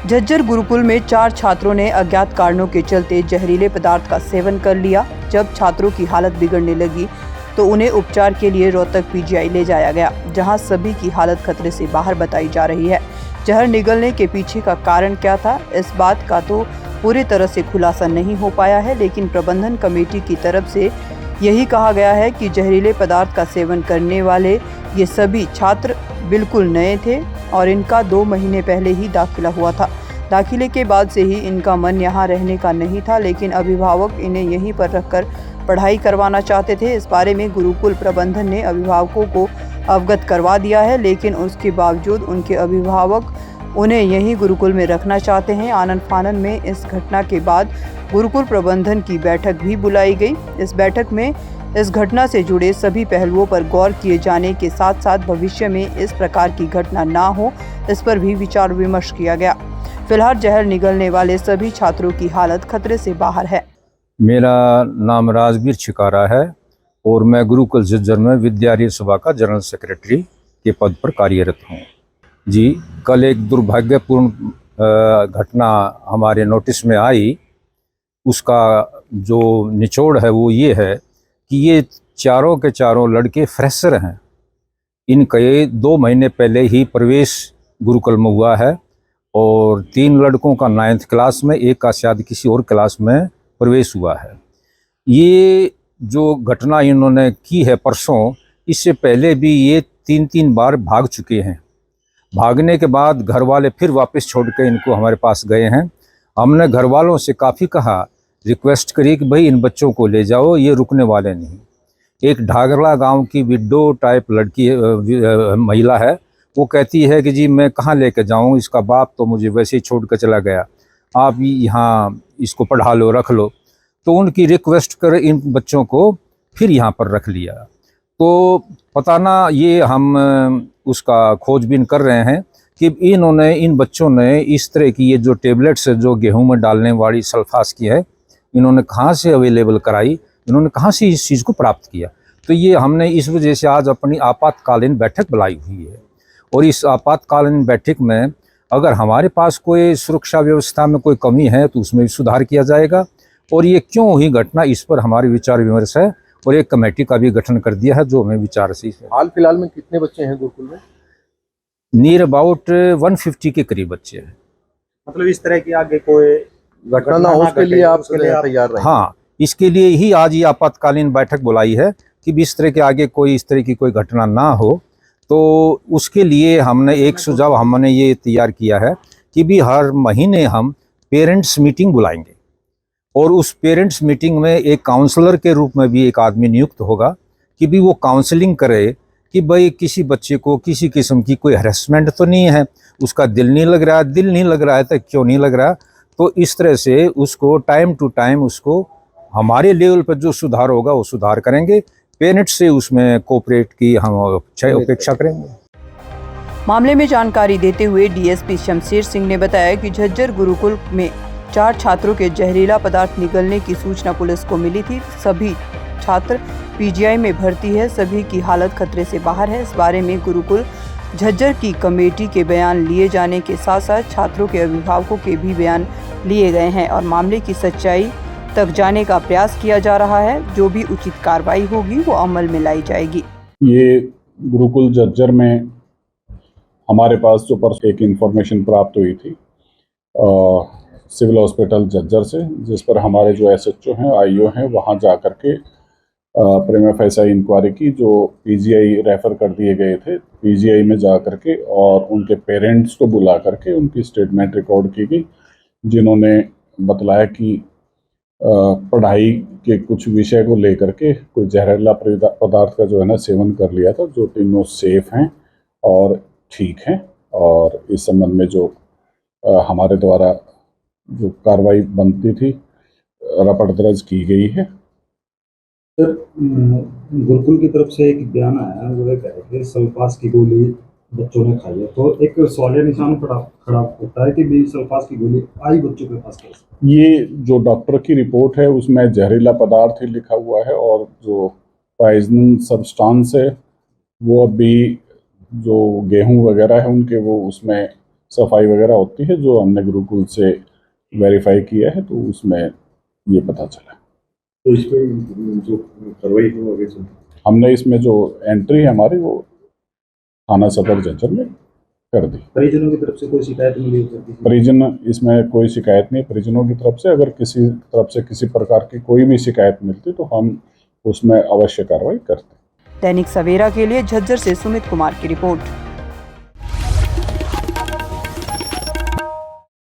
झज्जर गुरुकुल में 4 छात्रों ने अज्ञात कारणों के चलते जहरीले पदार्थ का सेवन कर लिया। जब छात्रों की हालत बिगड़ने लगी तो उन्हें उपचार के लिए रोहतक पीजीआई ले जाया गया, जहां सभी की हालत खतरे से बाहर बताई जा रही है। जहर निगलने के पीछे का कारण क्या था, इस बात का तो पूरी तरह से खुलासा नहीं हो पाया है, लेकिन प्रबंधन कमेटी की तरफ से यही कहा गया है कि जहरीले पदार्थ का सेवन करने वाले ये सभी छात्र बिल्कुल नए थे और इनका 2 महीने पहले ही दाखिला हुआ था। दाखिले के बाद से ही इनका मन यहाँ रहने का नहीं था, लेकिन अभिभावक इन्हें यहीं पर रखकर पढ़ाई करवाना चाहते थे। इस बारे में गुरुकुल प्रबंधन ने अभिभावकों को अवगत करवा दिया है, लेकिन उसके बावजूद उनके अभिभावक उन्हें यहीं गुरुकुल में रखना चाहते हैं। आनन फानन में इस घटना के बाद गुरुकुल प्रबंधन की बैठक भी बुलाई गई। इस बैठक में इस घटना से जुड़े सभी पहलुओं पर गौर किए जाने के साथ साथ भविष्य में इस प्रकार की घटना ना हो, इस पर भी विचार विमर्श किया गया। फिलहाल जहर निगलने वाले सभी छात्रों की हालत खतरे से बाहर है। मेरा नाम राजवीर छिकारा है और मैं गुरुकुल झज्जर में विद्यार्थी सभा का जनरल सेक्रेटरी के पद पर कार्यरत हूँ। जी, कल एक दुर्भाग्यपूर्ण घटना हमारे नोटिस में आई। उसका जो निचोड़ है वो ये है कि ये चारों के चारों लड़के फ्रेशर हैं। इनके 2 महीने पहले ही प्रवेश गुरुकुल में हुआ है और 3 लड़कों का 9th क्लास में, एक का शायद किसी और क्लास में प्रवेश हुआ है। ये जो घटना इन्होंने की है परसों, इससे पहले भी ये 3 बार भाग चुके हैं। भागने के बाद घर वाले फिर वापस छोड़ के इनको हमारे पास गए हैं। हमने घर वालों से काफ़ी कहा, रिक्वेस्ट करी कि भाई इन बच्चों को ले जाओ, ये रुकने वाले नहीं। एक ढागरला गांव की विडो टाइप लड़की महिला है, वो कहती है कि जी मैं कहाँ लेके जाऊँ, इसका बाप तो मुझे वैसे ही छोड़ कर चला गया, आप यहाँ इसको पढ़ा लो, रख लो। तो उनकी रिक्वेस्ट कर इन बच्चों को फिर यहाँ पर रख लिया। तो पता ना, ये हम उसका खोजबीन कर रहे हैं कि इन बच्चों ने इस तरह की ये जो टेबलेट्स जो गेहूं में डालने वाली सल्फास की है, इन्होंने कहाँ से अवेलेबल कराई, इन्होंने कहाँ से इस चीज़ को प्राप्त किया। तो ये हमने इस वजह से आज अपनी आपातकालीन बैठक बुलाई हुई है और इस आपातकालीन बैठक में अगर हमारे पास कोई सुरक्षा व्यवस्था में कोई कमी है तो उसमें भी सुधार किया जाएगा और ये क्यों हुई घटना, इस पर हमारे विचार विमर्श है और एक कमेटी का भी गठन कर दिया है जो हमें विचार से है। हाल फिलहाल में कितने बच्चे हैं गुरुकुल में? नियर अबाउट 150 के करीब बच्चे हैं। मतलब इस तरह की आगे कोई घटना ना हो उसके लिए आप तैयार रहें? हाँ, इसके लिए ही आज ये आपातकालीन बैठक बुलाई है कि इस तरह के आगे कोई इस तरह की कोई घटना ना हो। तो उसके लिए हमने एक सुझाव हमने ये तैयार किया है कि भी हर महीने हम पेरेंट्स मीटिंग बुलाएंगे और उस पेरेंट्स मीटिंग में एक काउंसलर के रूप में भी एक आदमी नियुक्त होगा कि भी वो काउंसलिंग करे कि भाई किसी बच्चे को किसी किस्म की कोई हरेसमेंट तो नहीं है, उसका दिल नहीं लग रहा है तो क्यों नहीं लग रहा। तो इस तरह से उसको टाइम टू टाइम उसको हमारे लेवल पर जो सुधार होगा वो सुधार करेंगे। पेरेंट्स से उसमें कोऑपरेट की हम अपेक्षा करेंगे। मामले में जानकारी देते हुए डीएसपी शमशेर सिंह ने बताया कि झज्जर गुरुकुल में 4 छात्रों के जहरीला पदार्थ निगलने की सूचना पुलिस को मिली थी। सभी छात्र पीजीआई में भर्ती है, सभी की हालत खतरे से बाहर है। इस बारे में गुरुकुल झज्जर की कमेटी के बयान लिए जाने के साथ साथ छात्रों के अभिभावकों के भी बयान लिए गए हैं और मामले की सच्चाई तक जाने का प्रयास किया जा रहा है। जो भी उचित कार्रवाई होगी वो अमल में लाई जाएगी। ये गुरुकुल झज्जर में हमारे पास जो परसों एक इन्फॉर्मेशन प्राप्त हुई थी सिविल हॉस्पिटल झज्जर से, जिस पर हमारे जो एसएचओ हैं, आईओ हैं, वहाँ जा कर के प्रीमा फेसाई इंक्वायरी की, जो पीजीआई रेफ़र कर दिए गए थे। पीजीआई में जा कर के और उनके पेरेंट्स को बुला करके उनकी स्टेटमेंट रिकॉर्ड की गई, जिन्होंने बतलाया कि पढ़ाई के कुछ विषय को लेकर के कोई जहरीला पदार्थ का जो है ना सेवन कर लिया था, जो तीनों सेफ हैं और ठीक हैं और इस संबंध में जो हमारे द्वारा जो कार्रवाई बनती थी रपट दर्ज की गई है। सर, गुरुकुल की तरफ से एक बयान आया है, वो कह रहे थे सल्फास की गोली बच्चों ने खाई है, तो एक सवालिया निशान खड़ा होता है कि भी सल्फास की गोली आई बच्चों के पास कैसे? ये जो डॉक्टर की रिपोर्ट है उसमें जहरीला पदार्थ ही लिखा हुआ है और जो पॉइजन सब्सटेंस है वो अभी जो गेहूं वगैरह है उनके वो उसमें सफाई वगैरह होती है, जो हमने गुरुकुल से वेरीफाई किया है, तो उसमें ये पता चला। तो इस पर जो कार्रवाई हो आगे चल हमने इसमें जो एंट्री है हमारी, वो थाना सदर झज्जर में कर दी। परिजनों की तरफ से कोई शिकायत मिली है? परिजन, इसमें कोई शिकायत नहीं परिजनों की तरफ से। अगर किसी तरफ से किसी प्रकार की कोई भी शिकायत मिलती तो हम उसमें अवश्य कार्रवाई करते। दैनिक सवेरा के लिए झज्जर से सुमित कुमार की रिपोर्ट।